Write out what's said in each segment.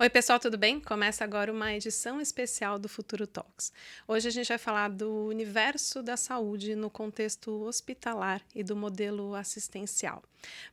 Oi, pessoal, tudo bem? Começa agora uma edição especial do Futuro Talks. Hoje a gente vai falar do universo da saúde no contexto hospitalar e do modelo assistencial.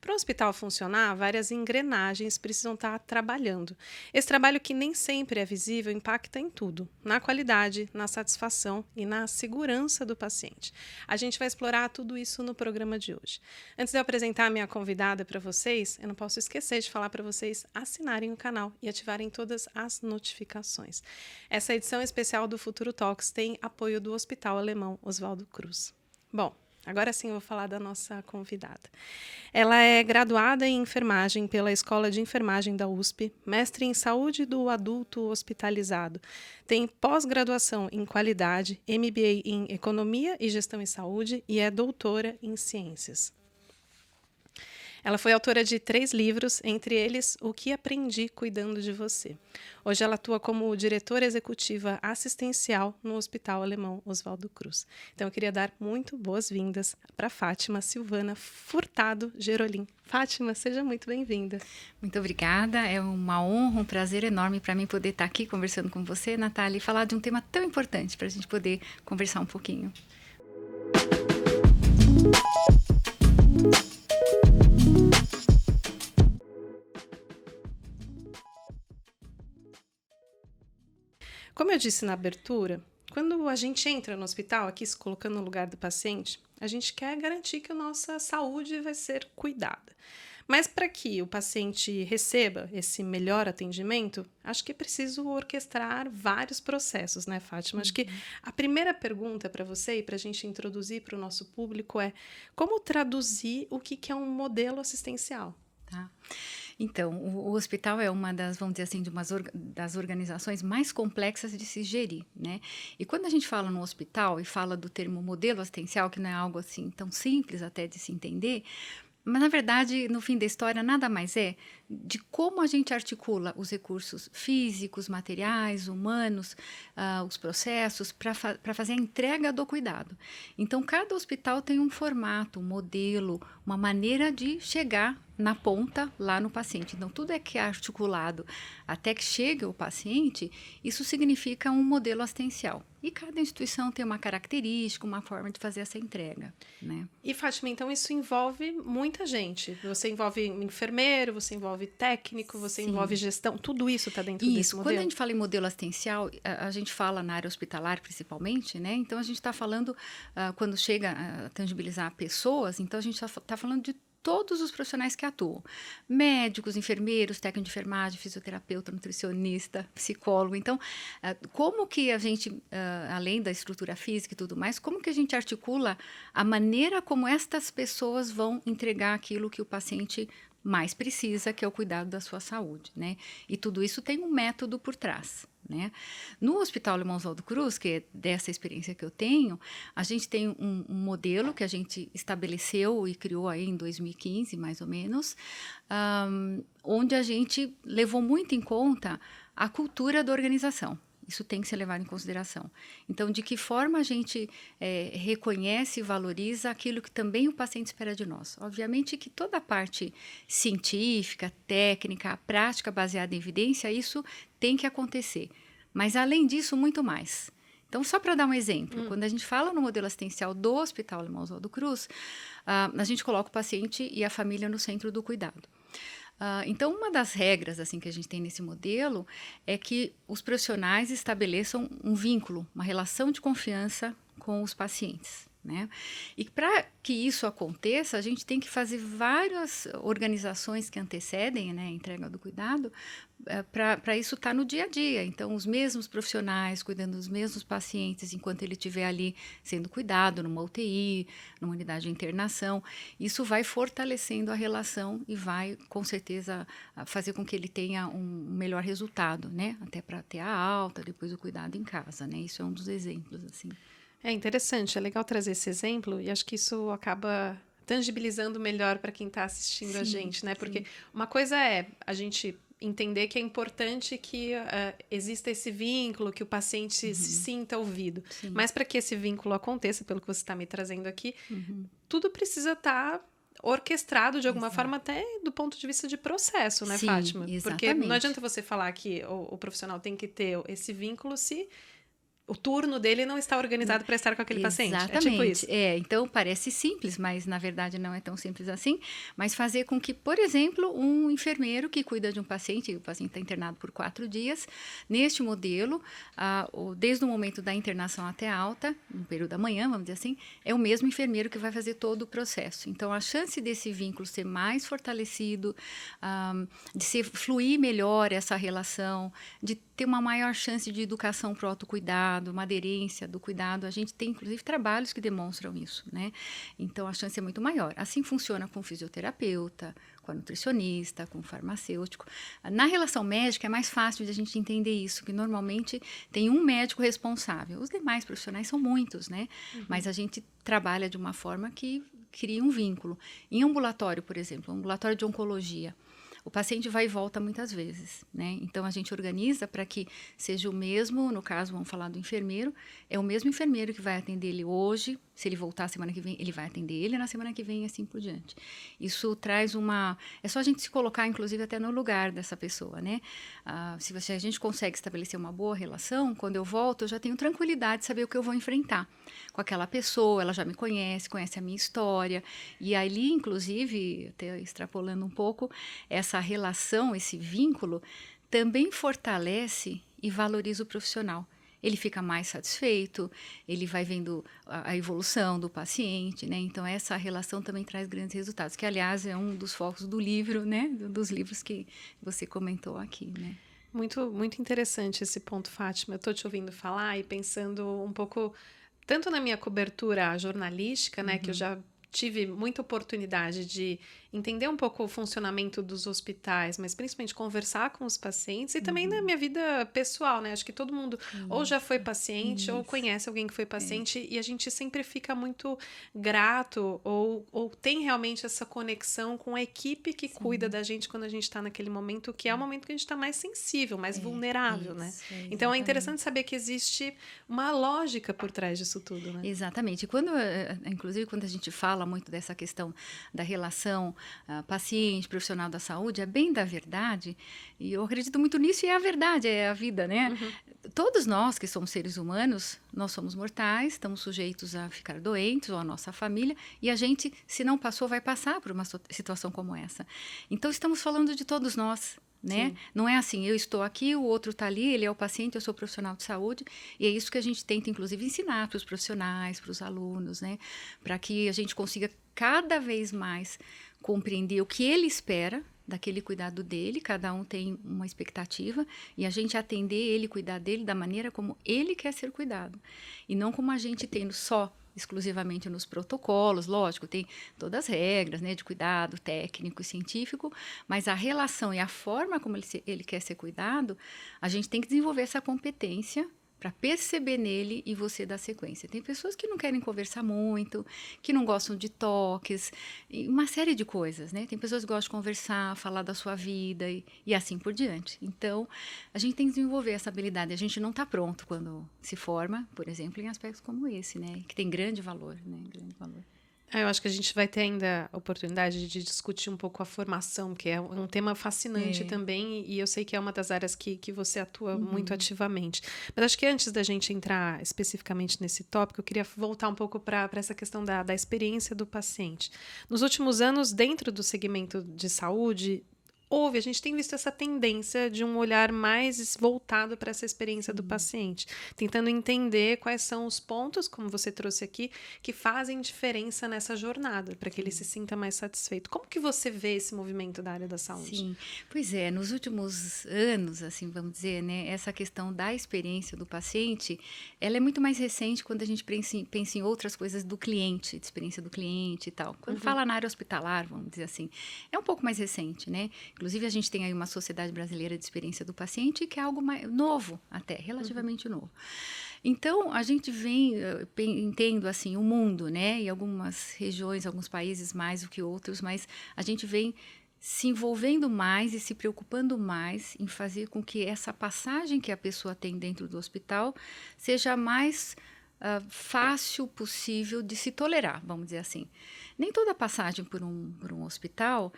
Para o hospital funcionar, várias engrenagens precisam estar trabalhando. Esse trabalho, que nem sempre é visível, impacta em tudo: na qualidade, na satisfação e na segurança do paciente. A gente vai explorar tudo isso no programa de hoje. Antes de eu apresentar a minha convidada para vocês, eu não posso esquecer de falar para vocês assinarem o canal e ativarem todas as notificações. Essa edição especial do Futuro Talks tem apoio do Hospital Alemão Oswaldo Cruz. Bom, agora sim eu vou falar da nossa convidada. Ela é graduada em enfermagem pela Escola de Enfermagem da USP, mestre em saúde do adulto hospitalizado, tem pós-graduação em qualidade, MBA em economia e gestão em saúde e é doutora em ciências. Ela foi autora de 3 livros, entre eles O que Aprendi Cuidando de Você. Hoje ela atua como diretora executiva assistencial no Hospital Alemão Oswaldo Cruz. Então eu queria dar muito boas-vindas para Fátima Silvana Furtado Gerolim. Fátima, seja muito bem-vinda. Muito obrigada, é uma honra, um prazer enorme para mim poder estar aqui conversando com você, Natália, e falar de um tema tão importante para a gente poder conversar um pouquinho. Como eu disse na abertura, quando a gente entra no hospital, aqui se colocando no lugar do paciente, a gente quer garantir que a nossa saúde vai ser cuidada. Mas para que o paciente receba esse melhor atendimento, acho que é preciso orquestrar vários processos, né, Fátima? Acho que a primeira pergunta para você e para a gente introduzir para o nosso público é: como traduzir o que é um modelo assistencial? Tá? Então, o hospital é uma das, vamos dizer assim, das organizações mais complexas de se gerir, né? E quando a gente fala no hospital e fala do termo modelo assistencial, que não é algo assim tão simples até de se entender, mas, na verdade, no fim da história, nada mais é de como a gente articula os recursos físicos, materiais, humanos, os processos, para fazer a entrega do cuidado. Então, cada hospital tem um formato, um modelo, uma maneira de chegar na ponta, lá no paciente. Então, tudo é que é articulado até que chegue o paciente, isso significa um modelo assistencial. E cada instituição tem uma característica, uma forma de fazer essa entrega, né? E, Fátima, então isso envolve muita gente. Você envolve enfermeiro, você envolve técnico, você envolve Sim. gestão. Tudo isso está dentro desse Isso, quando a modelo? gente fala em modelo assistencial, a gente fala na área hospitalar principalmente, né? Então a gente está falando, quando chega a tangibilizar pessoas, então a gente está falando de todos os profissionais que atuam. Médicos, enfermeiros, técnico de enfermagem, fisioterapeuta, nutricionista, psicólogo. Então, como que a gente, além da estrutura física e tudo mais, como que a gente articula a maneira como estas pessoas vão entregar aquilo que o paciente mais precisa, que é o cuidado da sua saúde, né? E tudo isso tem um método por trás, né? No Hospital Alemão Oswaldo Cruz, que é dessa experiência que eu tenho, a gente tem um modelo que a gente estabeleceu e criou aí em 2015, mais ou menos, onde a gente levou muito em conta a cultura da organização. Isso tem que ser levado em consideração. Então, de que forma a gente reconhece e valoriza aquilo que também o paciente espera de nós? Obviamente que toda a parte científica, técnica, a prática baseada em evidência, isso tem que acontecer. Mas, além disso, muito mais. Então, só para dar um exemplo, quando a gente fala no modelo assistencial do Hospital Alemão Oswaldo Cruz, a gente coloca o paciente e a família no centro do cuidado. Então, uma das regras assim que a gente tem nesse modelo é que os profissionais estabeleçam um vínculo, uma relação de confiança com os pacientes, né? E para que isso aconteça, a gente tem que fazer várias organizações que antecedem, né, a entrega do cuidado, para isso estar no dia a dia. Então, os mesmos profissionais cuidando dos mesmos pacientes enquanto ele estiver ali sendo cuidado numa UTI, numa unidade de internação, isso vai fortalecendo a relação e vai, com certeza, fazer com que ele tenha um melhor resultado, né? Até para ter a alta, depois o cuidado em casa, né? Isso é um dos exemplos, assim. É interessante, é legal trazer esse exemplo e acho que isso acaba tangibilizando melhor para quem está assistindo a Sim, gente, né? Porque sim. uma coisa é a gente entender que é importante que exista esse vínculo, que o paciente se sinta ouvido. Sim. Mas para que esse vínculo aconteça, pelo que você está me trazendo aqui, Uhum. tudo precisa estar orquestrado de alguma Exato. forma até do ponto de vista de processo, né, Sim, Fátima? Porque não exatamente. adianta você falar que o profissional tem que ter esse vínculo se o turno dele não está organizado para estar com aquele paciente. É tipo Exatamente. isso. É, então parece simples, mas na verdade não é tão simples assim. Mas fazer com que, por exemplo, um enfermeiro que cuida de um paciente, o paciente está internado por 4 dias, neste modelo, desde o momento da internação até a alta, no período da manhã, vamos dizer assim, é o mesmo enfermeiro que vai fazer todo o processo. Então a chance desse vínculo ser mais fortalecido, de fluir melhor essa relação, de ter uma maior chance de educação para o autocuidado, uma aderência do cuidado. A gente tem, inclusive, trabalhos que demonstram isso, né? Então, a chance é muito maior. Assim funciona com o fisioterapeuta, com a nutricionista, com o farmacêutico. Na relação médica, é mais fácil de a gente entender isso, que normalmente tem um médico responsável. Os demais profissionais são muitos, né? Mas a gente trabalha de uma forma que cria um vínculo. Em ambulatório, por exemplo, ambulatório de oncologia, o paciente vai e volta muitas vezes, né? Então a gente organiza para que seja o mesmo, no caso, vamos falar do enfermeiro, é o mesmo enfermeiro que vai atender ele hoje, se ele voltar semana que vem, ele vai atender ele na semana que vem e assim por diante. Isso traz uma... É só a gente se colocar, inclusive, até no lugar dessa pessoa, né? Se a gente consegue estabelecer uma boa relação, quando eu volto, eu já tenho tranquilidade de saber o que eu vou enfrentar com aquela pessoa, ela já me conhece, conhece a minha história, e ali, inclusive, até extrapolando um pouco, essa relação, esse vínculo, também fortalece e valoriza o profissional. Ele fica mais satisfeito, ele vai vendo a evolução do paciente, né? Então, essa relação também traz grandes resultados, que, aliás, é um dos focos do livro, né? Dos livros que você comentou aqui, né? Muito, muito interessante esse ponto, Fátima. Eu estou te ouvindo falar e pensando um pouco, tanto na minha cobertura jornalística, né, que eu Uhum. já tive muita oportunidade de entender um pouco o funcionamento dos hospitais, mas principalmente conversar com os pacientes e também na Uhum. minha vida pessoal, né? Acho que todo mundo ou já foi Isso, paciente ou isso, conhece alguém que foi é, paciente e a gente sempre fica muito grato ou tem realmente essa conexão com a equipe que cuida sim, da gente quando a gente está naquele momento, que é o momento que a gente está mais sensível, mais vulnerável, né? isso, Então é interessante exatamente. saber que existe uma lógica por trás disso tudo, né? Exatamente. Inclusive, quando a gente fala muito dessa questão da relação paciente, profissional da saúde, é bem da verdade, e eu acredito muito nisso, e é a verdade, é a vida, né? Uhum. Todos nós que somos seres humanos, nós somos mortais, estamos sujeitos a ficar doentes, ou a nossa família, e a gente, se não passou, vai passar por uma situação como essa. Então, estamos falando de todos nós. Né? Sim. Não é assim, eu estou aqui, o outro está ali, ele é o paciente, eu sou profissional de saúde, e é isso que a gente tenta, inclusive, ensinar para os profissionais, para os alunos, né? Para que a gente consiga cada vez mais compreender o que ele espera daquele cuidado dele, cada um tem uma expectativa, e a gente atender ele, cuidar dele da maneira como ele quer ser cuidado, e não como a gente tendo só exclusivamente nos protocolos, lógico, tem todas as regras, né, de cuidado técnico e científico, mas a relação e a forma como ele quer ser cuidado, a gente tem que desenvolver essa competência para perceber nele e você dar sequência. Tem pessoas que não querem conversar muito, que não gostam de toques, e uma série de coisas, né? Tem pessoas que gostam de conversar, falar da sua vida e assim por diante. Então, a gente tem que desenvolver essa habilidade. A gente não está pronto quando se forma, por exemplo, em aspectos como esse, né? Que tem grande valor, né? Grande valor. Eu acho que a gente vai ter ainda a oportunidade de discutir um pouco a formação, que é um tema fascinante É. também, e eu sei que é uma das áreas que você atua muito Uhum. ativamente. Mas acho que antes da gente entrar especificamente nesse tópico, eu queria voltar um pouco para essa questão da experiência do paciente. Nos últimos anos, dentro do segmento de saúde, a gente tem visto essa tendência de um olhar mais voltado para essa experiência do Sim. paciente, tentando entender quais são os pontos, como você trouxe aqui, que fazem diferença nessa jornada, para que ele se Sim. sinta mais satisfeito. Como que você vê esse movimento da área da saúde? Sim, pois é, nos últimos anos, assim, vamos dizer, né, essa questão da experiência do paciente, ela é muito mais recente quando a gente pensa em outras coisas do cliente, de experiência do cliente e tal. Quando Uhum, fala na área hospitalar, vamos dizer assim, é um pouco mais recente, né? Inclusive, a gente tem aí uma Sociedade Brasileira de Experiência do Paciente, que é algo mais novo, até, uhum, relativamente novo. Então, a gente vem, entendo assim, o mundo, né? E algumas regiões, alguns países mais do que outros, mas a gente vem se envolvendo mais e se preocupando mais em fazer com que essa passagem que a pessoa tem dentro do hospital seja mais fácil possível de se tolerar, vamos dizer assim. Nem toda passagem por um hospital,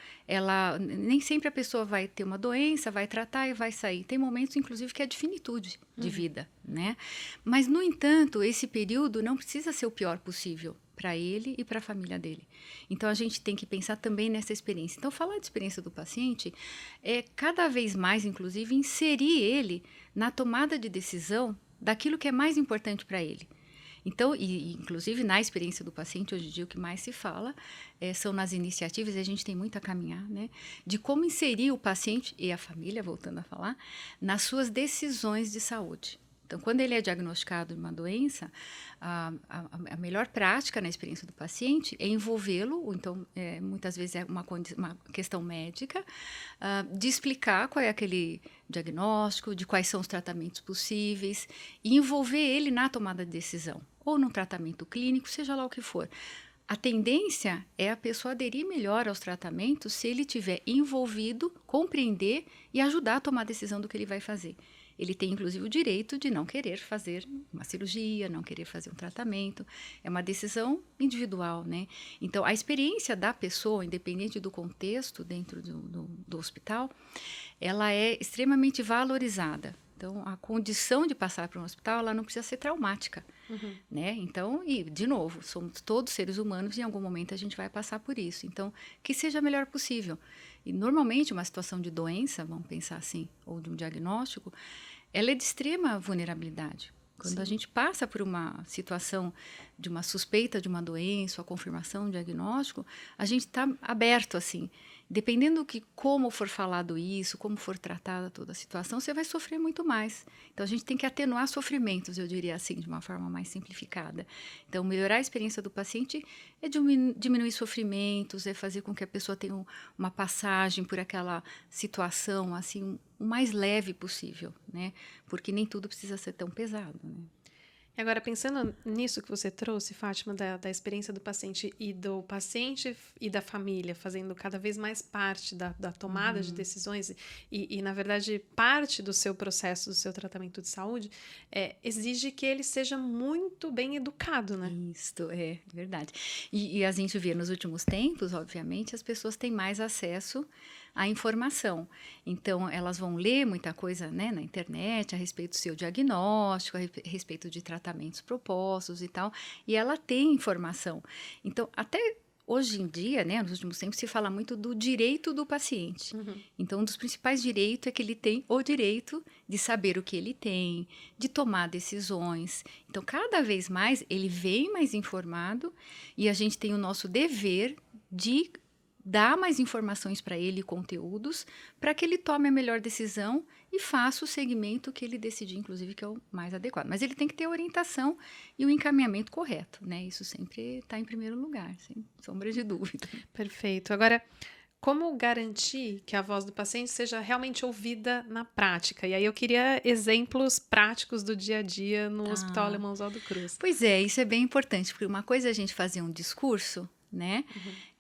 nem sempre a pessoa vai ter uma doença, vai tratar e vai sair. Tem momentos, inclusive, que é de finitude de vida, né? Mas, no entanto, esse período não precisa ser o pior possível para ele e para a família dele. Então, a gente tem que pensar também nessa experiência. Então, falar de experiência do paciente é cada vez mais, inclusive, inserir ele na tomada de decisão daquilo que é mais importante para ele. Então, inclusive na experiência do paciente, hoje em dia o que mais se fala são nas iniciativas, e a gente tem muito a caminhar, né? De como inserir o paciente e a família, voltando a falar, nas suas decisões de saúde. Então, quando ele é diagnosticado de uma doença, a melhor prática na experiência do paciente é envolvê-lo, ou então, muitas vezes é uma questão médica, de explicar qual é aquele diagnóstico, de quais são os tratamentos possíveis, e envolver ele na tomada de decisão, ou no tratamento clínico, seja lá o que for. A tendência é a pessoa aderir melhor aos tratamentos se ele estiver envolvido, compreender e ajudar a tomar a decisão do que ele vai fazer. Ele tem, inclusive, o direito de não querer fazer uma cirurgia, não querer fazer um tratamento. É uma decisão individual, né? Então, a experiência da pessoa, independente do contexto dentro do hospital, ela é extremamente valorizada. Então, a condição de passar por um hospital, ela não precisa ser traumática, né? Então, e, de novo, somos todos seres humanos e em algum momento a gente vai passar por isso. Então, que seja o melhor possível. E, normalmente, uma situação de doença, vamos pensar assim, ou de um diagnóstico, ela é de extrema vulnerabilidade. Quando a gente passa por uma situação de uma suspeita de uma doença, ou a confirmação, um diagnóstico, a gente está aberto, assim. Dependendo como for falado isso, como for tratada toda a situação, você vai sofrer muito mais. Então, a gente tem que atenuar sofrimentos, eu diria assim, de uma forma mais simplificada. Então, melhorar a experiência do paciente é diminuir sofrimentos, é fazer com que a pessoa tenha uma passagem por aquela situação, assim, o mais leve possível, né? Porque nem tudo precisa ser tão pesado, né? E agora, pensando nisso que você trouxe, Fátima, da experiência do paciente e da família, fazendo cada vez mais parte da tomada de decisões e, na verdade, parte do seu processo, do seu tratamento de saúde, exige que ele seja muito bem educado, né? Isso, é verdade. E a gente vê nos últimos tempos, obviamente, as pessoas têm mais acesso à informação. Então, elas vão ler muita coisa, né, na internet a respeito do seu diagnóstico, a respeito de tratamentos propostos e tal, e ela tem informação. Então, até hoje em dia, né, nos últimos tempos, se fala muito do direito do paciente. Então, um dos principais direitos é que ele tem o direito de saber o que ele tem, de tomar decisões. Então, cada vez mais, ele vem mais informado e a gente tem o nosso dever de dar mais informações para ele, conteúdos, para que ele tome a melhor decisão e faça o segmento que ele decidir, inclusive, que é o mais adequado. Mas ele tem que ter a orientação e o encaminhamento correto, né? Isso sempre está em primeiro lugar, sem sombra de dúvida. Perfeito. Agora, como garantir que a voz do paciente seja realmente ouvida na prática? E aí eu queria exemplos práticos do dia a dia no Hospital Alemão Oswaldo Cruz. Pois é, isso é bem importante, porque uma coisa é a gente fazer um discurso, né?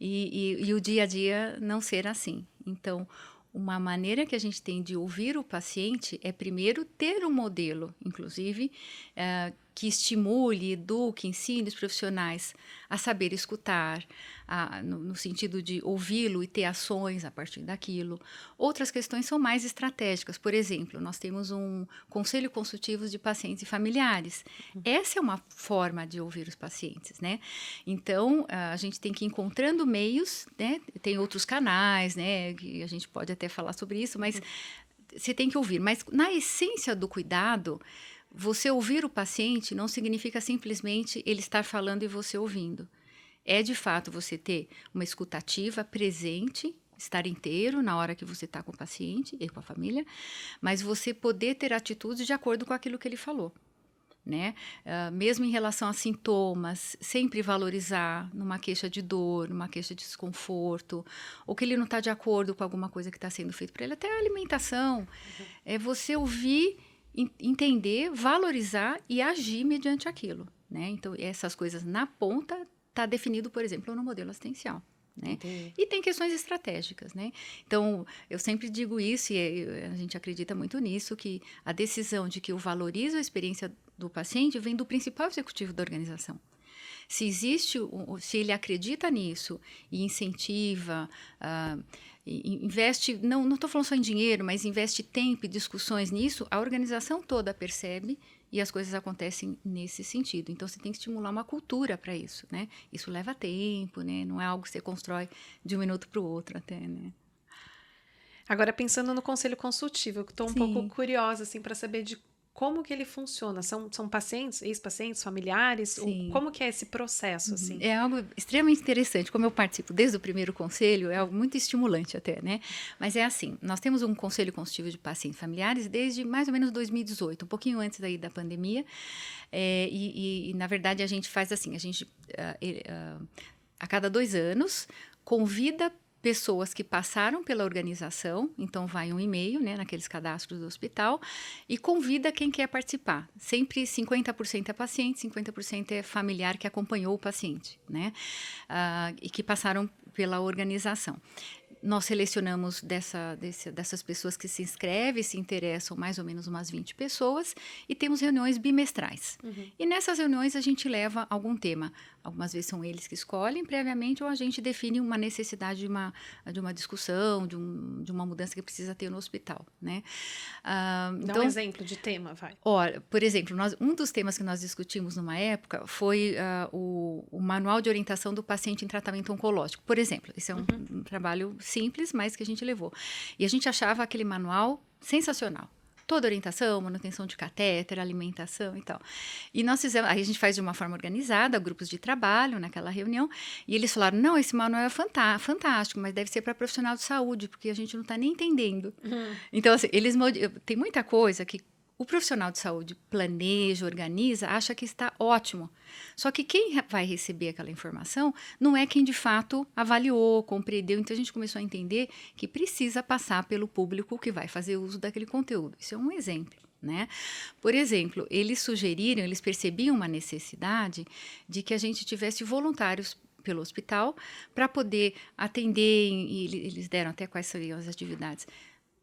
E o dia a dia não ser assim. Então, uma maneira que a gente tem de ouvir o paciente é primeiro ter um modelo, inclusive, que estimule, eduque, ensine os profissionais a saber escutar, no sentido de ouvi-lo e ter ações a partir daquilo. Outras questões são mais estratégicas. Por exemplo, nós temos um conselho consultivo de pacientes e familiares. Essa é uma forma de ouvir os pacientes, né? Então, a gente tem que ir encontrando meios, né? Tem outros canais, né? Que a gente pode até falar sobre isso, mas você tem que ouvir. Mas, na essência do cuidado, você ouvir o paciente não significa simplesmente ele estar falando e você ouvindo. É, de fato, você ter uma escutativa presente, estar inteiro na hora que você está com o paciente e com a família, mas você poder ter atitudes de acordo com aquilo que ele falou, né? Mesmo em relação a sintomas, sempre valorizar numa queixa de dor, numa queixa de desconforto, ou que ele não está de acordo com alguma coisa que está sendo feita para ele, até a alimentação. É você ouvir, entender, valorizar e agir mediante aquilo, né? Então, essas coisas na ponta está definido, por exemplo, no modelo assistencial. né? Entendi. E tem questões estratégicas, né? Então, eu sempre digo isso, e a gente acredita muito nisso, que a decisão de que eu valorizo a experiência do paciente vem do principal executivo da organização. Se existe, se ele acredita nisso e incentiva, investe, não estou falando só em dinheiro, mas investe tempo e discussões nisso, a organização toda percebe e as coisas acontecem nesse sentido. Então, você tem que estimular uma cultura para isso, né? Isso leva tempo, né? Não é algo que você constrói de um minuto para o outro até, né? Agora, pensando no conselho consultivo, eu estou um pouco Sim, curiosa, assim, para saber de como que ele funciona. São pacientes, ex-pacientes, familiares? sim. Como que é esse processo, Uhum. assim? É algo extremamente interessante. Como eu participo desde o primeiro conselho, é algo muito estimulante até, né? Mas é assim, nós temos um conselho consultivo de pacientes familiares desde mais ou menos 2018, um pouquinho antes daí da pandemia. Na verdade, a gente faz assim, a cada 2 anos, convida pessoas que passaram pela organização, então vai um e-mail, né, naqueles cadastros do hospital, e convida quem quer participar. Sempre 50% é paciente, 50% é familiar que acompanhou o paciente, né, e que passaram pela organização. Nós selecionamos dessas pessoas que se inscrevem, se interessam, mais ou menos umas 20 pessoas, e temos reuniões bimestrais. Uhum. E nessas reuniões a gente leva algum tema. Algumas vezes são eles que escolhem previamente, ou a gente define uma necessidade de uma discussão, de uma mudança que precisa ter no hospital, né? Dá um Então, exemplo de tema, vai. olha, por exemplo, um dos temas que nós discutimos numa época foi o manual de orientação do paciente em tratamento oncológico. Por exemplo, esse é um trabalho simples, mas que a gente levou. E a gente achava aquele manual sensacional. Toda orientação, manutenção de catéter, alimentação e tal. E nós fizemos, aí a gente faz de uma forma organizada, grupos de trabalho naquela reunião, e eles falaram, não, esse manual é fantástico, mas deve ser para profissional de saúde, porque a gente não está nem entendendo. Uhum. Então, assim, tem muita coisa que o profissional de saúde planeja, organiza, acha que está ótimo. Só que quem vai receber aquela informação não é quem de fato avaliou, compreendeu. Então a gente começou a entender que precisa passar pelo público que vai fazer uso daquele conteúdo. Isso é um exemplo, né? Por exemplo, eles percebiam uma necessidade de que a gente tivesse voluntários pelo hospital para poder atender, e eles deram até quais seriam as atividades.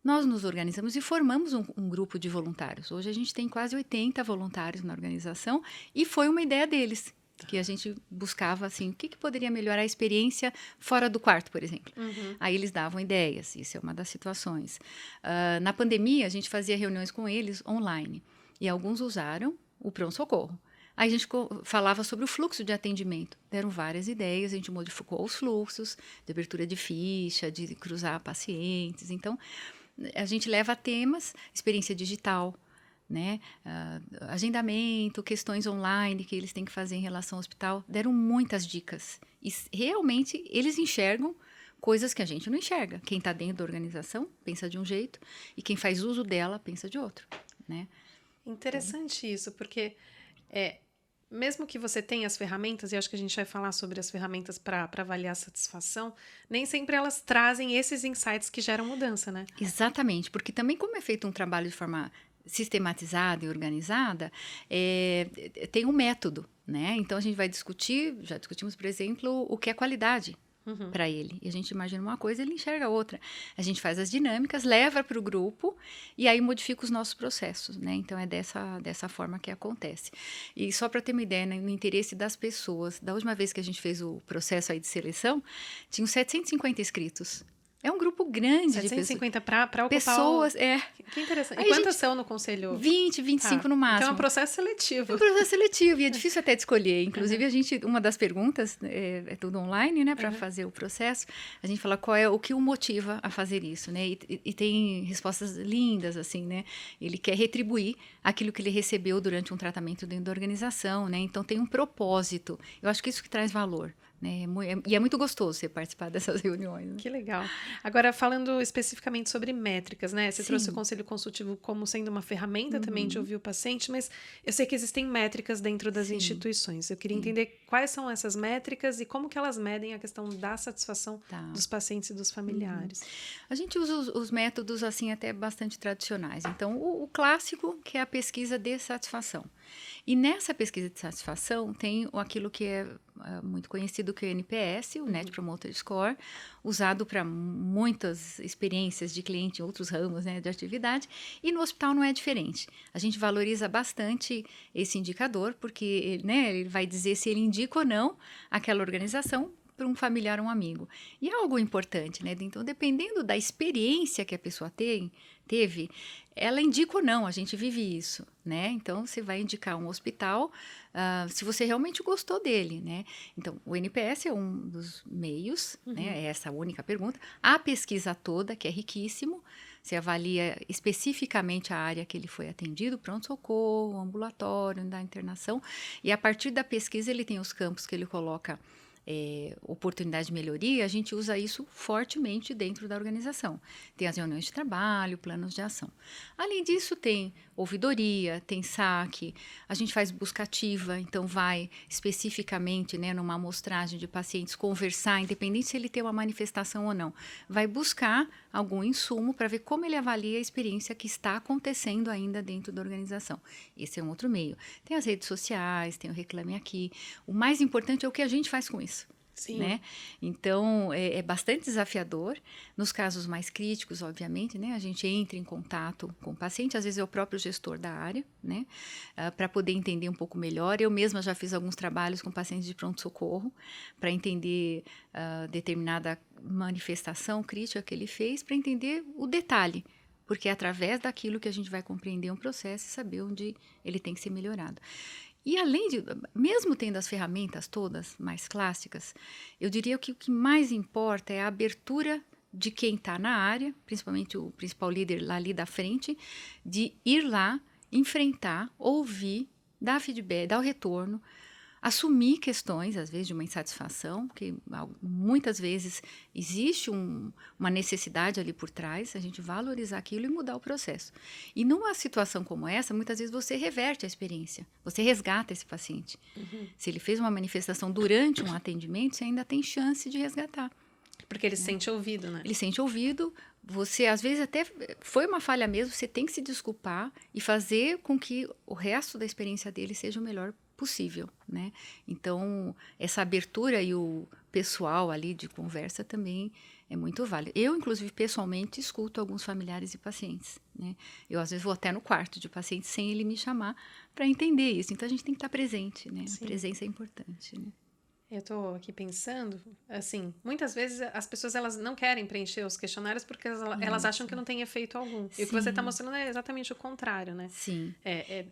Nós nos organizamos e formamos um grupo de voluntários. Hoje a gente tem quase 80 voluntários na organização e foi uma ideia deles, que a gente buscava assim, o que poderia melhorar a experiência fora do quarto, por exemplo. Uhum. Aí eles davam ideias, isso é uma das situações. Na pandemia, a gente fazia reuniões com eles online e alguns usaram o pronto-socorro. Aí a gente falava sobre o fluxo de atendimento. Deram várias ideias, a gente modificou os fluxos de abertura de ficha, de cruzar pacientes. Então, a gente leva temas, experiência digital, né? Agendamento, questões online que eles têm que fazer em relação ao hospital. Deram muitas dicas. E realmente eles enxergam coisas que a gente não enxerga. Quem está dentro da organização pensa de um jeito e quem faz uso dela pensa de outro, né? Interessante isso, porque mesmo que você tenha as ferramentas, e acho que a gente vai falar sobre as ferramentas para avaliar a satisfação, nem sempre elas trazem esses insights que geram mudança, né? Exatamente, porque também como é feito um trabalho de forma sistematizada e organizada, tem um método, né? Então a gente vai discutir, já discutimos, por exemplo, o que é qualidade para ele. E a gente imagina uma coisa, ele enxerga outra. A gente faz as dinâmicas, leva para o grupo e aí modifica os nossos processos, né? Então é dessa forma que acontece. E só para ter uma ideia, né, no interesse das pessoas, da última vez que a gente fez o processo aí de seleção, tinham 750 inscritos. É um grupo grande de pessoas. 750 para ocupar Pessoas, Que interessante. E Aí, quantas gente, são no conselho? 20, 25 no Então é máximo. um processo seletivo. É um processo seletivo e é difícil até de escolher. Inclusive, uma das perguntas, é tudo online, né, para fazer o processo, a gente fala o que o motiva a fazer isso, né? E tem respostas lindas, assim, né? Ele quer retribuir aquilo que ele recebeu durante um tratamento dentro da organização, né? Então, tem um propósito. Eu acho que isso que traz valor. Né? E é muito gostoso você participar dessas reuniões. Né? Que legal. Agora, falando especificamente sobre métricas, né? Você trouxe o Sim. conselho consultivo como sendo uma ferramenta também de ouvir o paciente, mas eu sei que existem métricas dentro das Sim. instituições. Eu queria entender quais são essas métricas e como que elas medem a questão da satisfação dos pacientes e dos familiares. A gente usa os métodos assim até bastante tradicionais. Então, o clássico, que é a pesquisa de satisfação. E nessa pesquisa de satisfação tem aquilo que é muito conhecido, que é o NPS, o Net Promoter Score, usado para muitas experiências de cliente em outros ramos, né, de atividade, e no hospital não é diferente. A gente valoriza bastante esse indicador, porque, né, ele vai dizer se ele indica ou não aquela organização para um familiar ou um amigo. E é algo importante, né? Então, dependendo da experiência que a pessoa teve, ela indica ou não, a gente vive isso, né? Então, você vai indicar um hospital se você realmente gostou dele, né? Então, o NPS é um dos meios, né? É essa a única pergunta. A pesquisa toda, que é riquíssimo, você avalia especificamente a área que ele foi atendido, pronto-socorro, ambulatório, da internação, e a partir da pesquisa ele tem os campos que ele coloca oportunidade de melhoria, a gente usa isso fortemente dentro da organização. Tem as reuniões de trabalho, planos de ação. Além disso, tem ouvidoria, tem saque, a gente faz busca ativa, então vai especificamente, né, numa amostragem de pacientes conversar, independente se ele tem uma manifestação ou não, vai buscar algum insumo para ver como ele avalia a experiência que está acontecendo ainda dentro da organização. Esse é um outro meio. Tem as redes sociais, tem o Reclame Aqui. O mais importante é o que a gente faz com isso. Sim. Né? Então, é bastante desafiador. Nos casos mais críticos, obviamente, né? A gente entra em contato com o paciente, às vezes é o próprio gestor da área, né? Para poder entender um pouco melhor. Eu mesma já fiz alguns trabalhos com pacientes de pronto-socorro para entender determinada manifestação crítica que ele fez, para entender o detalhe. Porque é através daquilo que a gente vai compreender um processo e saber onde ele tem que ser melhorado. E além de, mesmo tendo as ferramentas todas mais clássicas, eu diria que o que mais importa é a abertura de quem está na área, principalmente o principal líder lá ali da frente, de ir lá, enfrentar, ouvir, dar feedback, dar o retorno, assumir questões, às vezes de uma insatisfação, porque muitas vezes existe uma necessidade ali por trás, a gente valorizar aquilo e mudar o processo. E numa situação como essa, muitas vezes você reverte a experiência, você resgata esse paciente. Se ele fez uma manifestação durante um atendimento, você ainda tem chance de resgatar. Porque ele se sente ouvido, né? Ele sente ouvido, você às vezes até foi uma falha mesmo, você tem que se desculpar e fazer com que o resto da experiência dele seja o melhor possível, né? Então, essa abertura e o pessoal ali de conversa também é muito válido. Eu, inclusive, pessoalmente, escuto alguns familiares e pacientes, né? Eu, às vezes, vou até no quarto de paciente sem ele me chamar para entender isso. Então, a gente tem que estar presente, né? Sim. A presença é importante, né? Eu estou aqui pensando, assim, muitas vezes as pessoas elas não querem preencher os questionários porque elas acham que não tem efeito algum. E o que você está mostrando é exatamente o contrário, né? Sim.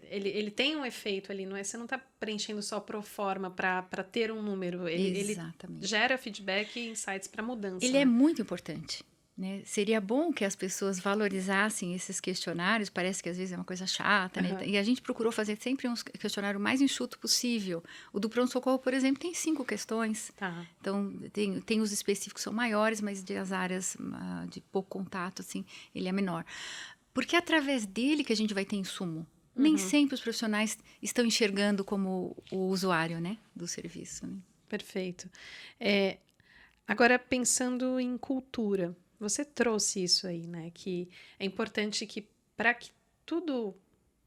Ele tem um efeito ali, não é? Você não está preenchendo só pro forma para ter um número. Ele gera feedback e insights para mudança. Ele é muito importante. Né? Seria bom que as pessoas valorizassem esses questionários, parece que às vezes é uma coisa chata, né? E a gente procurou fazer sempre um questionário mais enxuto possível. O do pronto-socorro, por exemplo, tem 5 questões. Então, tem os específicos que são maiores, mas das áreas de pouco contato, assim, ele é menor. Porque é através dele que a gente vai ter insumo. Nem sempre os profissionais estão enxergando como o usuário, né, do serviço. Né? Perfeito. Agora, pensando em cultura, você trouxe isso aí, né? Que é importante que para que tudo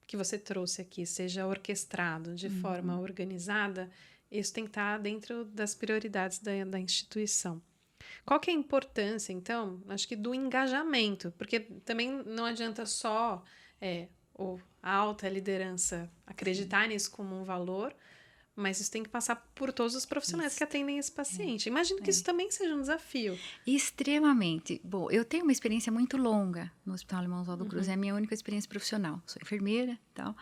que você trouxe aqui seja orquestrado de forma organizada, isso tem que estar dentro das prioridades da instituição. Qual que é a importância, então, acho que do engajamento? Porque também não adianta só a alta liderança acreditar nisso como um valor, mas isso tem que passar por todos os profissionais que atendem esse paciente. Imagino que isso também seja um desafio. Extremamente. Bom, eu tenho uma experiência muito longa no Hospital Alemão Oswaldo Cruz. É a minha única experiência profissional. Sou enfermeira e tal.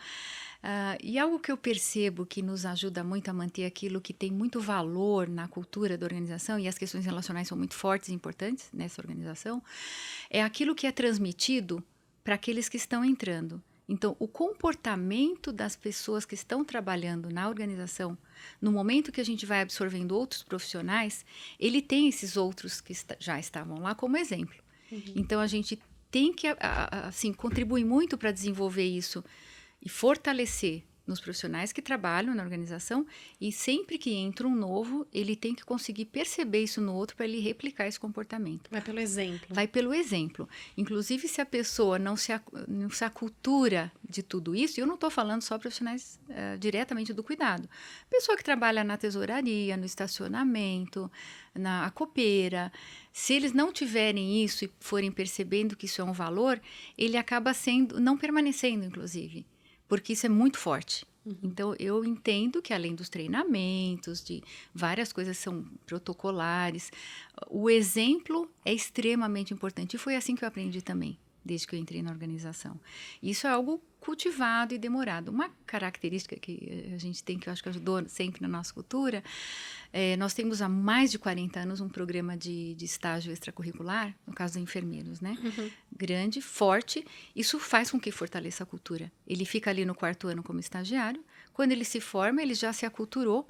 E algo que eu percebo que nos ajuda muito a manter aquilo que tem muito valor na cultura da organização, e as questões relacionais são muito fortes e importantes nessa organização, é aquilo que é transmitido para aqueles que estão entrando. Então, o comportamento das pessoas que estão trabalhando na organização, no momento que a gente vai absorvendo outros profissionais, ele tem esses outros que já estavam lá como exemplo. Então, a gente tem que assim, contribuir muito para desenvolver isso e fortalecer nos profissionais que trabalham na organização, e sempre que entra um novo, ele tem que conseguir perceber isso no outro para ele replicar esse comportamento. Vai pelo exemplo. Vai pelo exemplo. Inclusive, se a pessoa não se acultura de tudo isso, e eu não estou falando só profissionais diretamente do cuidado. Pessoa que trabalha na tesouraria, no estacionamento, na copeira, se eles não tiverem isso e forem percebendo que isso é um valor, ele acaba não permanecendo, inclusive, porque isso é muito forte. Então, eu entendo que além dos treinamentos, de várias coisas são protocolares, o exemplo é extremamente importante. E foi assim que eu aprendi também, desde que eu entrei na organização. Isso é algo cultivado e demorado. Uma característica que a gente tem, que eu acho que ajudou sempre na nossa cultura, nós temos há mais de 40 anos um programa de estágio extracurricular, no caso dos enfermeiros, né? Grande, forte. Isso faz com que fortaleça a cultura. Ele fica ali no 4º ano como estagiário. Quando ele se forma, ele já se aculturou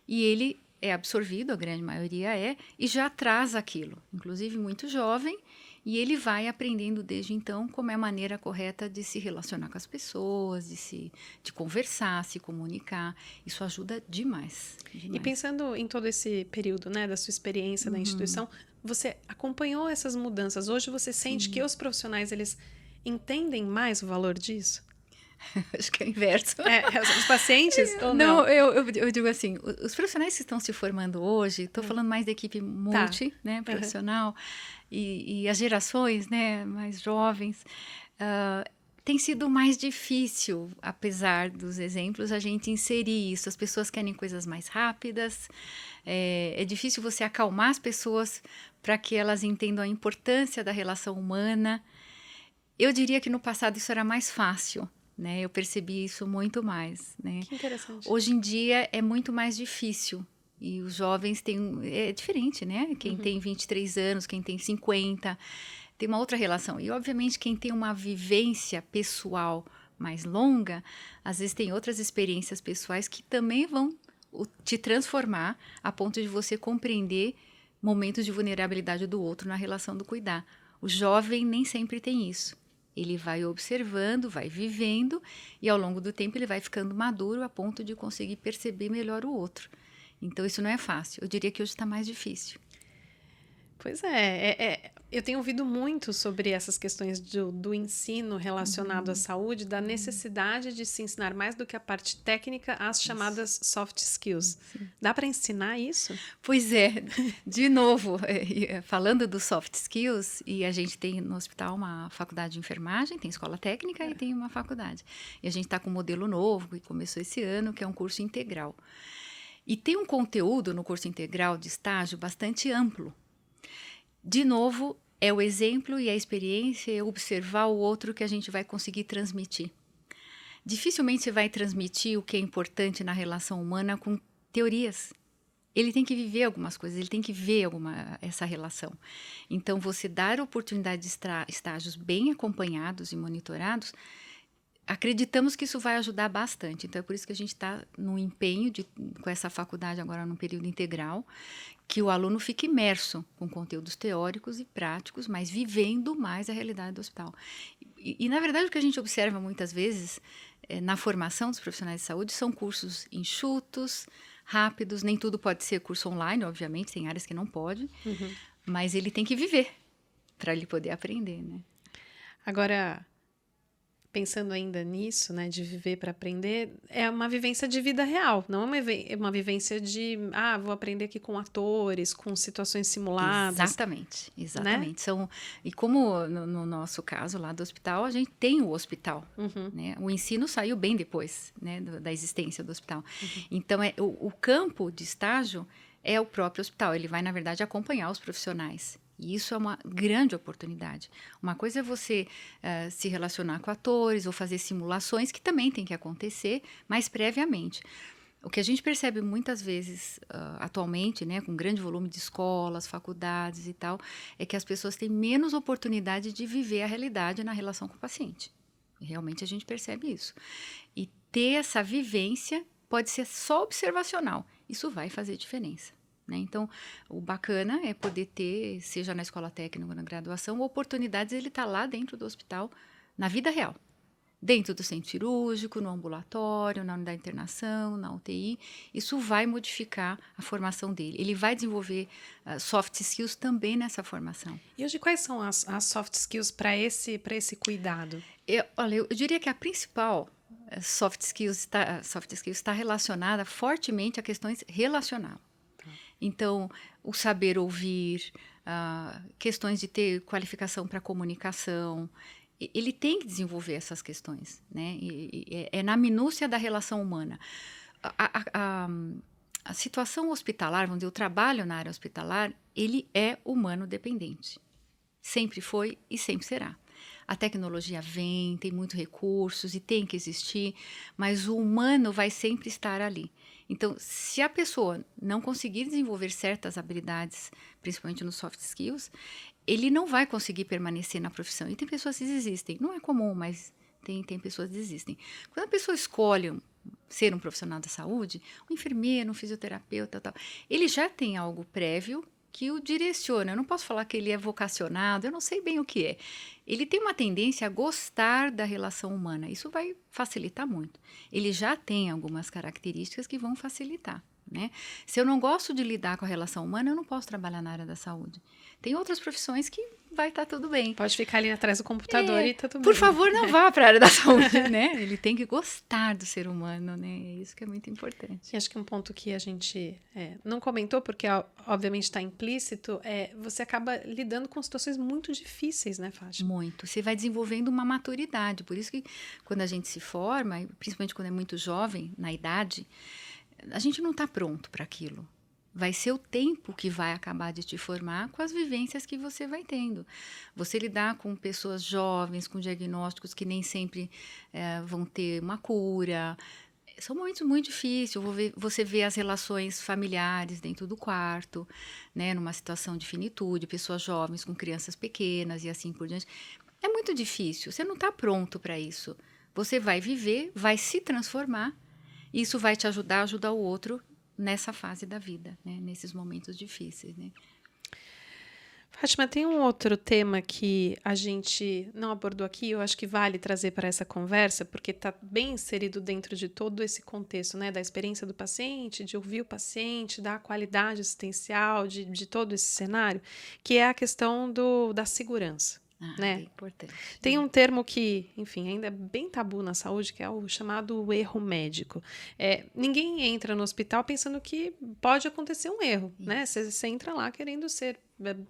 e ele é absorvido, a grande maioria e já traz aquilo. Inclusive muito jovem, e ele vai aprendendo desde então como é a maneira correta de se relacionar com as pessoas, de conversar, se comunicar. Isso ajuda demais. E pensando em todo esse período, né, da sua experiência da instituição, você acompanhou essas mudanças. Hoje você sente que os profissionais, eles entendem mais o valor disso? Acho que é o inverso. Os pacientes ou não? Não, eu digo assim, os profissionais que estão se formando hoje, estou falando mais da equipe multi, né, profissional, e as gerações, né, mais jovens, tem sido mais difícil, apesar dos exemplos, a gente inserir isso. As pessoas querem coisas mais rápidas, é difícil você acalmar as pessoas para que elas entendam a importância da relação humana. Eu diria que no passado isso era mais fácil, né? Eu percebi isso muito mais, né? Que interessante. Hoje em dia é muito mais difícil. E os jovens têm... É diferente, né? Quem tem 23 anos, quem tem 50, tem uma outra relação. E, obviamente, quem tem uma vivência pessoal mais longa, às vezes tem outras experiências pessoais que também vão te transformar a ponto de você compreender momentos de vulnerabilidade do outro na relação do cuidar. O jovem nem sempre tem isso. Ele vai observando, vai vivendo e ao longo do tempo ele vai ficando maduro a ponto de conseguir perceber melhor o outro. Então isso não é fácil. Eu diria que hoje está mais difícil. Pois eu tenho ouvido muito sobre essas questões do ensino relacionado à saúde, da necessidade de se ensinar mais do que a parte técnica, as chamadas soft skills. Dá para ensinar isso? Pois é, de novo, falando dos soft skills, e a gente tem no hospital uma faculdade de enfermagem, tem escola técnica e tem uma faculdade. E a gente está com um modelo novo, que começou esse ano, que é um curso integral. E tem um conteúdo no curso integral de estágio bastante amplo. De novo, é o exemplo e a experiência, é observar o outro que a gente vai conseguir transmitir. Dificilmente você vai transmitir o que é importante na relação humana com teorias. Ele tem que viver algumas coisas, ele tem que ver essa relação. Então, você dar a oportunidade de estágios bem acompanhados e monitorados, acreditamos que isso vai ajudar bastante. Então, é por isso que a gente está no empenho com essa faculdade agora no período integral, que o aluno fique imerso com conteúdos teóricos e práticos, mas vivendo mais a realidade do hospital. E na verdade, o que a gente observa muitas vezes na formação dos profissionais de saúde são cursos enxutos, rápidos. Nem tudo pode ser curso online, obviamente, tem áreas que não pode, mas ele tem que viver para ele poder aprender, né? Agora, pensando ainda nisso, né, de viver para aprender, é uma vivência de vida real, não é uma vivência de, vou aprender aqui com atores, com situações simuladas. Exatamente. Né? E como no nosso caso lá do hospital, a gente tem o hospital, né? O ensino saiu bem depois, né, da existência do hospital. Então, o campo de estágio é o próprio hospital, ele vai, na verdade, acompanhar os profissionais. E isso é uma grande oportunidade. Uma coisa é você se relacionar com atores ou fazer simulações, que também tem que acontecer, mas previamente. O que a gente percebe muitas vezes atualmente, né, com grande volume de escolas, faculdades e tal, é que as pessoas têm menos oportunidade de viver a realidade na relação com o paciente. Realmente a gente percebe isso. E ter essa vivência pode ser só observacional. Isso vai fazer diferença. Então, o bacana é poder ter, seja na escola técnica ou na graduação, oportunidades de ele estar lá dentro do hospital, na vida real. dentro do centro cirúrgico, no ambulatório, na unidade de internação, na UTI. Isso vai modificar a formação dele. Ele vai desenvolver soft skills também nessa formação. E hoje quais são as soft skills para esse cuidado? Olha, eu diria que a principal soft skills está relacionada fortemente a questões relacionais. Então, o saber ouvir, questões de ter qualificação para comunicação, ele tem que desenvolver essas questões, né? É na minúcia da relação humana. A situação hospitalar, vamos dizer, o trabalho na área hospitalar, ele é humano dependente. Sempre foi e sempre será. A tecnologia vem, tem muitos recursos e tem que existir, mas o humano vai sempre estar ali. Então, se a pessoa não conseguir desenvolver certas habilidades, principalmente nos soft skills, ele não vai conseguir permanecer na profissão. E tem pessoas que desistem. Não é comum, mas tem pessoas que desistem. Quando a pessoa escolhe ser um profissional da saúde, um enfermeiro, um fisioterapeuta, tal, ele já tem algo prévio que o direciona. Eu não posso falar que ele é vocacionado, eu não sei bem o que é. Ele tem uma tendência a gostar da relação humana. Isso vai facilitar muito. Ele já tem algumas características que vão facilitar, né? Se eu não gosto de lidar com a relação humana, eu não posso trabalhar na área da saúde. Tem outras profissões que vai estar tudo bem. Pode ficar ali atrás do computador e tá tudo bem. Por favor, não vá para a área da saúde, né? Ele tem que gostar do ser humano, né? É isso que é muito importante. E acho que um ponto que a gente não comentou, porque obviamente está implícito, você acaba lidando com situações muito difíceis, né, Fátima? Muito. Você vai desenvolvendo uma maturidade. Por isso que quando a gente se forma, principalmente quando é muito jovem, na idade, a gente não está pronto para aquilo. Vai ser o tempo que vai acabar de te formar com as vivências que você vai tendo. Você lidar com pessoas jovens, com diagnósticos que nem sempre vão ter uma cura. São momentos muito difíceis. Você vê as relações familiares dentro do quarto, né, numa situação de finitude, pessoas jovens com crianças pequenas e assim por diante. É muito difícil. Você não está pronto para isso. Você vai viver, vai se transformar. E isso vai te ajudar a ajudar o outro nessa fase da vida, né? Nesses momentos difíceis, né? Fátima, tem um outro tema que a gente não abordou aqui, eu acho que vale trazer para essa conversa, porque está bem inserido dentro de todo esse contexto, né? Da experiência do paciente, de ouvir o paciente, da qualidade assistencial, de todo esse cenário, que é a questão da segurança. Né? É importante. Tem um termo que, enfim, ainda é bem tabu na saúde, que é o chamado erro médico. Ninguém entra no hospital pensando que pode acontecer um erro, né? Você entra lá querendo ser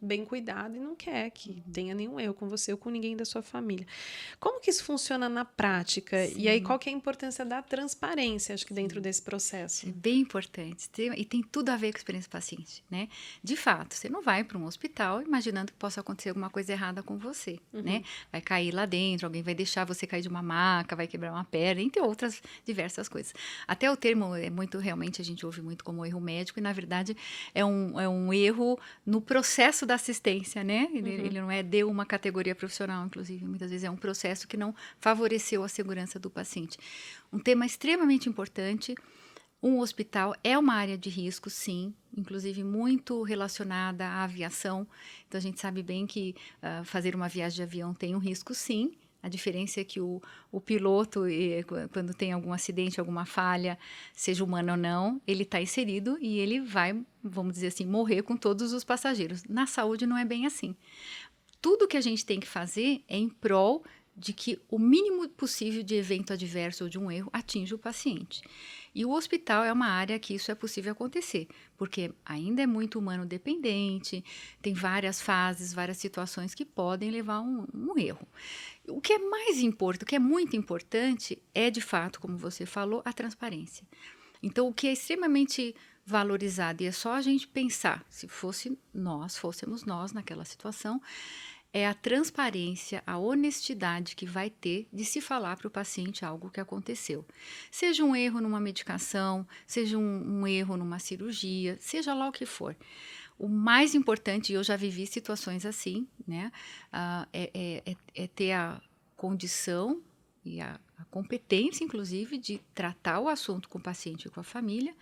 bem cuidado e não quer que tenha nenhum erro com você ou com ninguém da sua família. Como que isso funciona na prática? Sim. E aí, qual que é a importância da transparência, acho que dentro desse processo? É bem importante. E tem tudo a ver com a experiência do paciente, né? De fato, você não vai para um hospital imaginando que possa acontecer alguma coisa errada com você, né? Vai cair lá dentro, alguém vai deixar você cair de uma maca, vai quebrar uma perna, entre outras diversas coisas. Até o termo realmente a gente ouve muito como erro médico e, na verdade, é um erro no processo da assistência, né? Ele não é de uma categoria profissional, inclusive. Muitas vezes é um processo que não favoreceu a segurança do paciente. Um tema extremamente importante. Um hospital é uma área de risco, sim, inclusive muito relacionada à aviação. Então, a gente sabe bem que fazer uma viagem de avião tem um risco, sim. A diferença é que o piloto, quando tem algum acidente, alguma falha, seja humano ou não, ele está inserido e ele vai, vamos dizer assim, morrer com todos os passageiros. Na saúde não é bem assim. Tudo que a gente tem que fazer é em prol de que o mínimo possível de evento adverso ou de um erro atinja o paciente. E o hospital é uma área que isso é possível acontecer, porque ainda é muito humano dependente, tem várias fases, várias situações que podem levar a um erro. O que é mais importante, o que é muito importante é, de fato, como você falou, a transparência. Então, o que é extremamente valorizado, e é só a gente pensar, se fôssemos nós naquela situação, é a transparência, a honestidade que vai ter de se falar para o paciente algo que aconteceu. Seja um erro numa medicação, seja um erro numa cirurgia, seja lá o que for. O mais importante, e eu já vivi situações assim, né, é ter a condição e a competência, inclusive, de tratar o assunto com o paciente e com a família,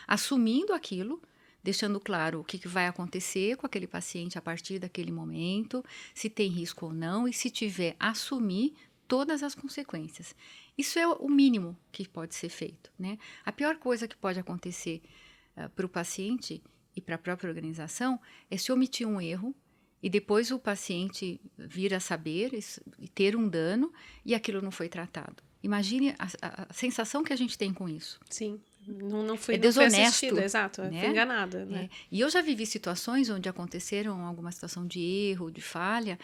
assumindo aquilo, deixando claro o que vai acontecer com aquele paciente a partir daquele momento, se tem risco ou não, e se tiver, assumir todas as consequências. Isso é o mínimo que pode ser feito, né? A pior coisa que pode acontecer para o paciente e para a própria organização é se omitir um erro e depois o paciente vir a saber e ter um dano e aquilo não foi tratado. Imagine a sensação que a gente tem com isso. Sim. Não fui, É não fui desonesto, assistida, exato, né? fui enganada, né? E eu já vivi situações onde aconteceram alguma situação de erro, de falha,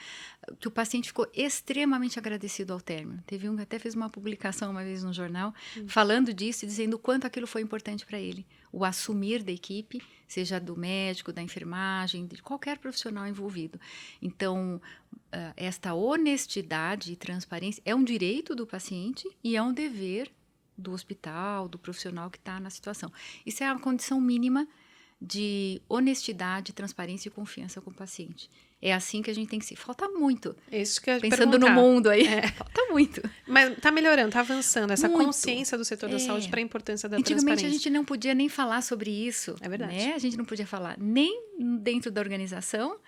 que o paciente ficou extremamente agradecido ao término. Teve um que até fez uma publicação uma vez no jornal falando disso e dizendo o quanto aquilo foi importante para ele. O assumir da equipe, seja do médico, da enfermagem, de qualquer profissional envolvido. Então, esta honestidade e transparência é um direito do paciente e é um dever do hospital, do profissional que está na situação. Isso é a condição mínima de honestidade, transparência e confiança com o paciente. É assim que a gente tem que se... Falta muito. Isso que eu ia Pensando perguntar. no mundo aí, falta muito. Mas está melhorando, está avançando. Essa Muito. consciência do setor da saúde para a importância da Antigamente transparência. a gente não podia nem falar sobre isso. É verdade. Né? A gente não podia falar nem dentro da organização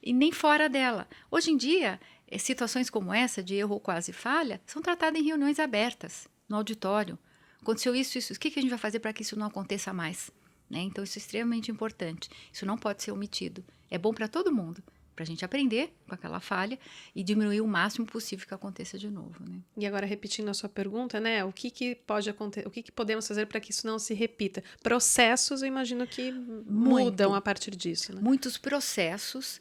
e nem fora dela. Hoje em dia, situações como essa, de erro ou quase falha, são tratadas em reuniões abertas, no auditório. Aconteceu isso. O que a gente vai fazer para que isso não aconteça mais? Né? Então, isso é extremamente importante. Isso não pode ser omitido. É bom para todo mundo, para a gente aprender com aquela falha e diminuir o máximo possível que aconteça de novo. Né? E agora, repetindo a sua pergunta, né? O que pode acontecer? O que podemos fazer para que isso não se repita? Processos, eu imagino que mudam a partir disso. Né? Muitos processos.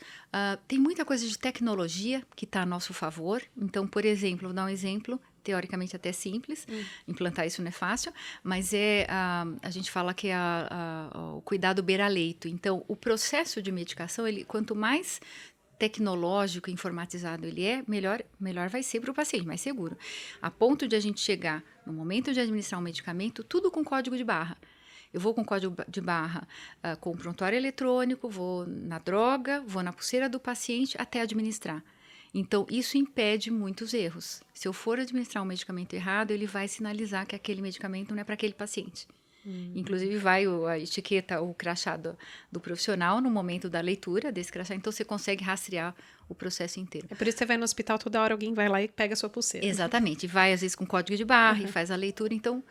Tem muita coisa de tecnologia que está a nosso favor. Então, por exemplo, vou dar um exemplo teoricamente até simples, implantar isso não é fácil, mas a gente fala que o cuidado beira-leito. Então, o processo de medicação, quanto mais tecnológico, informatizado ele é, melhor vai ser para o paciente, mais seguro. A ponto de a gente chegar no momento de administrar um medicamento, tudo com código de barra. Eu vou com código de barra com o prontuário eletrônico, vou na droga, vou na pulseira do paciente até administrar. Então, isso impede muitos erros. Se eu for administrar um medicamento errado, ele vai sinalizar que aquele medicamento não é para aquele paciente. Inclusive, vai a etiqueta, o crachá do profissional no momento da leitura desse crachá. Então, você consegue rastrear o processo inteiro. É por isso que você vai no hospital, toda hora alguém vai lá e pega a sua pulseira. Exatamente. Vai, às vezes, com código de barra e faz a leitura. Então,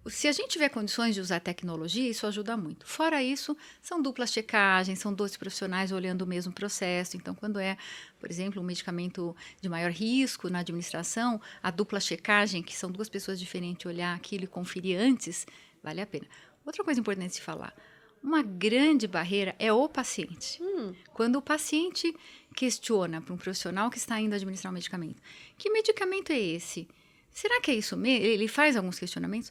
se a gente tiver condições de usar tecnologia, isso ajuda muito. Fora isso, são duplas checagens, são dois profissionais olhando o mesmo processo. Então, quando é, por exemplo, um medicamento de maior risco na administração, a dupla checagem, que são duas pessoas diferentes, olhar aquilo e conferir antes, vale a pena. Outra coisa importante de se falar, uma grande barreira é o paciente. Quando o paciente questiona para um profissional que está indo administrar um medicamento, que medicamento é esse? Será que é isso mesmo? Ele faz alguns questionamentos.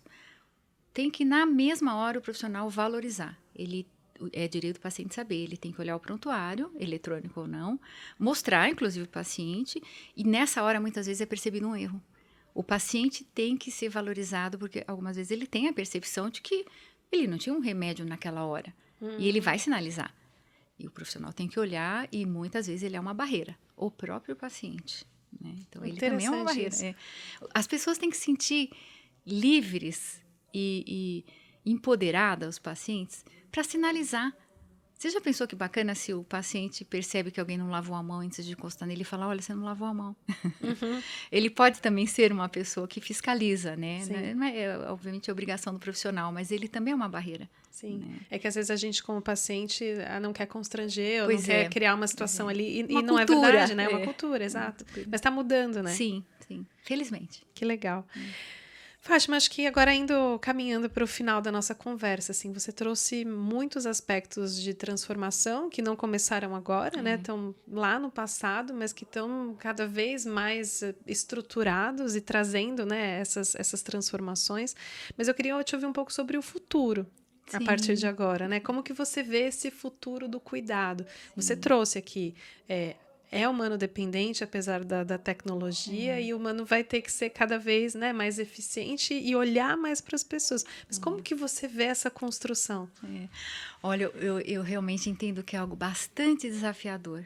Tem que, na mesma hora, o profissional valorizar. Ele é direito do paciente saber. Ele tem que olhar o prontuário, eletrônico ou não, mostrar, inclusive, o paciente. E, nessa hora, muitas vezes, é percebido um erro. O paciente tem que ser valorizado, porque, algumas vezes, ele tem a percepção de que ele não tinha um remédio naquela hora. E ele vai sinalizar. E o profissional tem que olhar e, muitas vezes, ele é uma barreira. O próprio paciente. Né? Então, ele também é uma barreira. As pessoas têm que se sentir livres e empoderada os pacientes para sinalizar. Você já pensou que bacana se o paciente percebe que alguém não lavou a mão antes de encostar nele e fala, olha, você não lavou a mão. Ele pode também ser uma pessoa que fiscaliza, né? Não é, obviamente, a obrigação do profissional, mas ele também é uma barreira. Sim, né? É que às vezes a gente como paciente não quer constranger, ou não quer criar uma situação ali, e não cultura, é verdade, né? É uma cultura, exato. Mas está mudando, né? Sim, felizmente. Que legal. Fátima, acho que agora caminhando para o final da nossa conversa, assim, você trouxe muitos aspectos de transformação que não começaram agora, né? Estão lá no passado, mas que estão cada vez mais estruturados e trazendo, né, essas transformações. Mas eu queria te ouvir um pouco sobre o futuro. A partir de agora, né? Como que você vê esse futuro do cuidado? Você trouxe aqui... É humano dependente, apesar da tecnologia, e o humano vai ter que ser cada vez, né, mais eficiente e olhar mais para as pessoas. Mas como que você vê essa construção? Olha, eu realmente entendo que é algo bastante desafiador.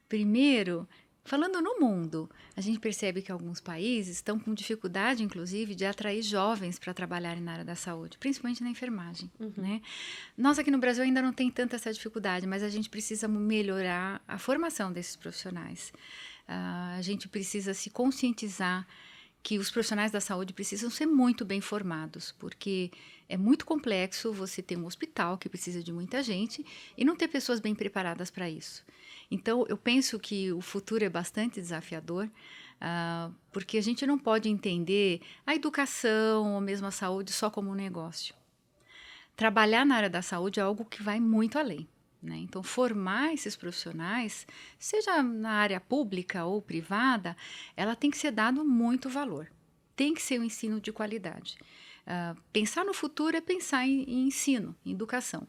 Primeiro, falando no mundo, a gente percebe que alguns países estão com dificuldade, inclusive, de atrair jovens para trabalharem na área da saúde, principalmente na enfermagem. Né? Nós aqui no Brasil ainda não tem tanta essa dificuldade, mas a gente precisa melhorar a formação desses profissionais. A gente precisa se conscientizar que os profissionais da saúde precisam ser muito bem formados, porque é muito complexo você ter um hospital que precisa de muita gente e não ter pessoas bem preparadas para isso. Então, eu penso que o futuro é bastante desafiador, porque a gente não pode entender a educação ou mesmo a saúde só como um negócio. Trabalhar na área da saúde é algo que vai muito além, né? Então, formar esses profissionais, seja na área pública ou privada, ela tem que ser dado muito valor. Tem que ser um ensino de qualidade. Pensar no futuro é pensar em ensino, em educação.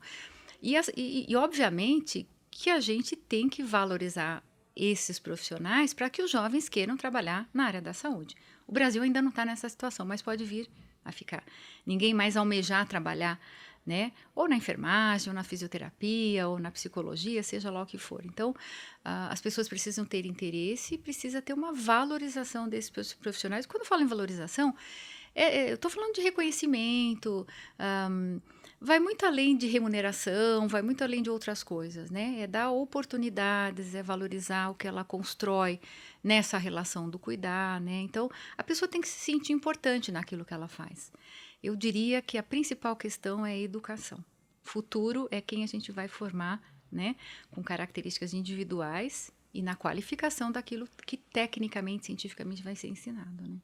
E, obviamente, que a gente tem que valorizar esses profissionais para que os jovens queiram trabalhar na área da saúde. O Brasil ainda não está nessa situação, mas pode vir a ficar. Ninguém mais almejar trabalhar, né? Ou na enfermagem, ou na fisioterapia, ou na psicologia, seja lá o que for. Então, as pessoas precisam ter interesse e precisa ter uma valorização desses profissionais. Quando eu falo em valorização, eu estou falando de reconhecimento, vai muito além de remuneração, vai muito além de outras coisas, né? É dar oportunidades, é valorizar o que ela constrói nessa relação do cuidar, né? Então, a pessoa tem que se sentir importante naquilo que ela faz. Eu diria que a principal questão é a educação. Futuro é quem a gente vai formar, né? Com características individuais e na qualificação daquilo que tecnicamente, cientificamente vai ser ensinado, né?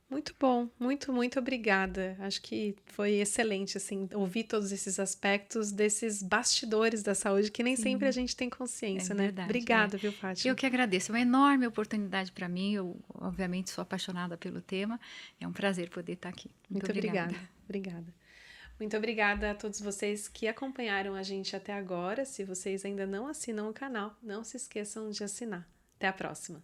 Muito bom, muito obrigada. Acho que foi excelente, assim, ouvir todos esses aspectos desses bastidores da saúde que nem sempre a Sim, gente tem é consciência, né? verdade. Obrigada, viu, Eu Fátima? que agradeço, é uma enorme oportunidade para mim. Eu, obviamente, sou apaixonada pelo tema. É um prazer poder estar aqui. Muito Muito obrigada. obrigada. Muito obrigada a todos vocês que acompanharam a gente até agora. Se vocês ainda não assinam o canal, não se esqueçam de assinar. Até a próxima!